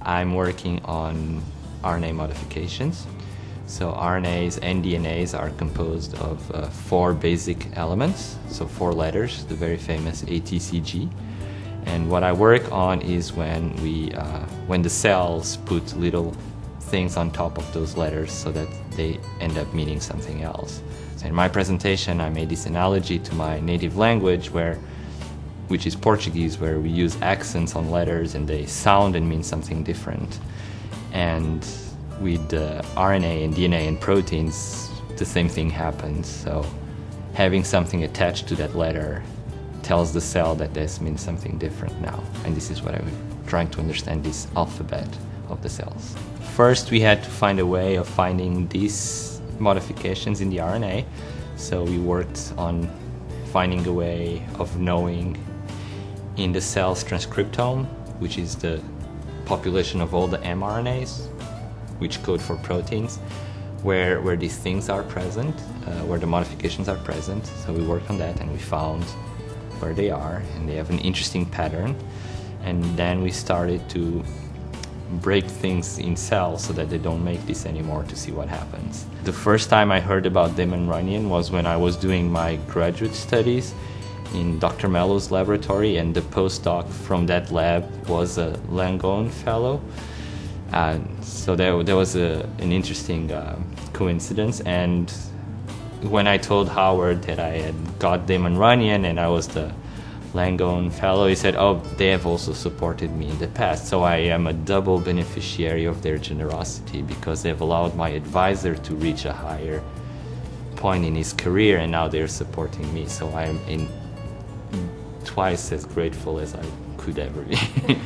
I'm working on RNA modifications. So RNAs and DNAs are composed of 4 basic elements, so 4 letters, the very famous ATCG. And what I work on is when the cells put little things on top of those letters so that they end up meaning something else. So in my presentation, I made this analogy to my native language, which is Portuguese, where we use accents on letters and they sound and mean something different. And with RNA and DNA and proteins, the same thing happens. So having something attached to that letter tells the cell that this means something different now. And this is what I'm trying to understand, this alphabet of the cells. First, we had to find a way of finding these modifications in the RNA. So we worked on finding a way of knowing in the cell's transcriptome, which is the population of all the mRNAs, which code for proteins, where these things are present, where the modifications are present. So we worked on that and we found where they are, and they have an interesting pattern. And then we started to break things in cells so that they don't make this anymore, to see what happens. The first time I heard about Damon Runyon was when I was doing my graduate studies in Dr. Mello's laboratory, and the postdoc from that lab was a Runyon Fellow. So there was an interesting coincidence. And when I told Howard that I had got Damon Runyon and I was the Runyon Fellow, he said, "Oh, they have also supported me in the past." So I am a double beneficiary of their generosity, because they've allowed my advisor to reach a higher point in his career, and now they're supporting me. So I am twice as grateful as I could ever be.